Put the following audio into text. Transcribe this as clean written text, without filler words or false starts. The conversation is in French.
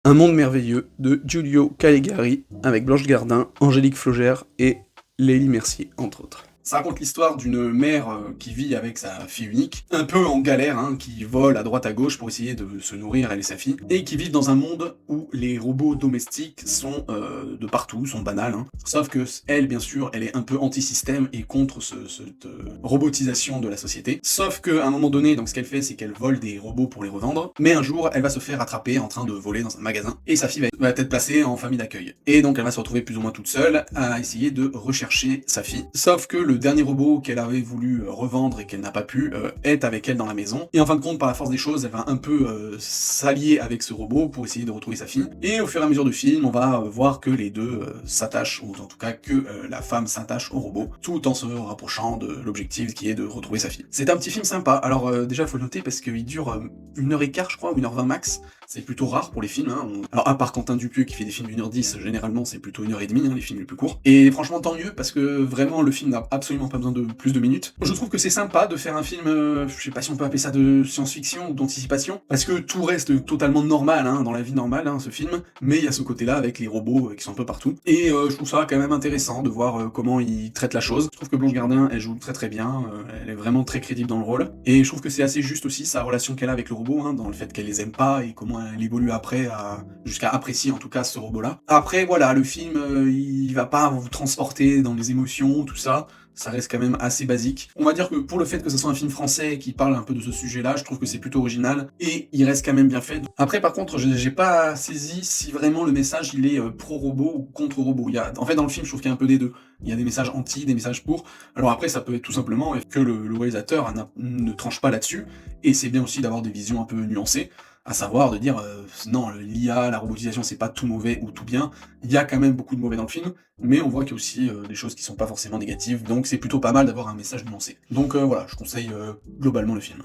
Un monde merveilleux de Giulio Calegari avec Blanche Gardin, Angélique Flogère et Lélie Mercier, entre autres. Ça raconte l'histoire d'une mère qui vit avec sa fille unique, un peu en galère, qui vole à droite à gauche pour essayer de se nourrir, elle et sa fille, et qui vivent dans un monde où les robots domestiques sont de partout, sont banals, sauf que elle, bien sûr, elle est un peu anti-système et contre cette robotisation de la société. Sauf qu'à un moment donné, donc ce qu'elle fait, c'est qu'elle vole des robots pour les revendre, mais un jour, elle va se faire attraper en train de voler dans un magasin, et sa fille va être placée en famille d'accueil. Et donc elle va se retrouver plus ou moins toute seule à essayer de rechercher sa fille. Sauf que le dernier robot qu'elle avait voulu revendre et qu'elle n'a pas pu est avec elle dans la maison. Et en fin de compte, par la force des choses, elle va un peu s'allier avec ce robot pour essayer de retrouver sa fille. Et au fur et à mesure du film, on va voir que les deux s'attachent, ou en tout cas que la femme s'attache au robot, tout en se rapprochant de l'objectif qui est de retrouver sa fille. C'est un petit film sympa. Alors déjà, il faut le noter parce qu'il dure 1h15, je crois, ou 1h20 max. C'est plutôt rare pour les films. Alors à part Quentin Dupieux qui fait des films d'1h10, généralement c'est plutôt 1h30, les films les plus courts. Et franchement tant mieux, parce que vraiment le film n'a absolument pas besoin de plus de minutes. Je trouve que c'est sympa de faire un film, je sais pas si on peut appeler ça de science-fiction ou d'anticipation, parce que tout reste totalement normal, dans la vie normale, ce film, mais il y a ce côté-là avec les robots qui sont un peu partout. Et je trouve ça quand même intéressant de voir comment ils traitent la chose. Je trouve que Blanche Gardin, elle joue très très bien, elle est vraiment très crédible dans le rôle. Et je trouve que c'est assez juste aussi sa relation qu'elle a avec le robot, dans le fait qu'elle les aime pas et comment elle évolue après jusqu'à apprécier en tout cas ce robot-là. Après voilà, le film il va pas vous transporter dans les émotions, tout ça. Ça reste quand même assez basique. On va dire que pour le fait que ce soit un film français qui parle un peu de ce sujet-là, je trouve que c'est plutôt original, et il reste quand même bien fait. Après par contre, j'ai pas saisi si vraiment le message il est pro-robot ou contre-robot. En fait dans le film, je trouve qu'il y a un peu des deux. Il y a des messages anti, des messages pour. Alors après, ça peut être tout simplement que le réalisateur ne tranche pas là-dessus, et c'est bien aussi d'avoir des visions un peu nuancées, à savoir de dire non, l'IA, la robotisation, c'est pas tout mauvais ou tout bien, il y a quand même beaucoup de mauvais dans le film, mais on voit qu'il y a aussi des choses qui sont pas forcément négatives, donc c'est plutôt pas mal d'avoir un message nuancé. Donc voilà, je conseille globalement le film.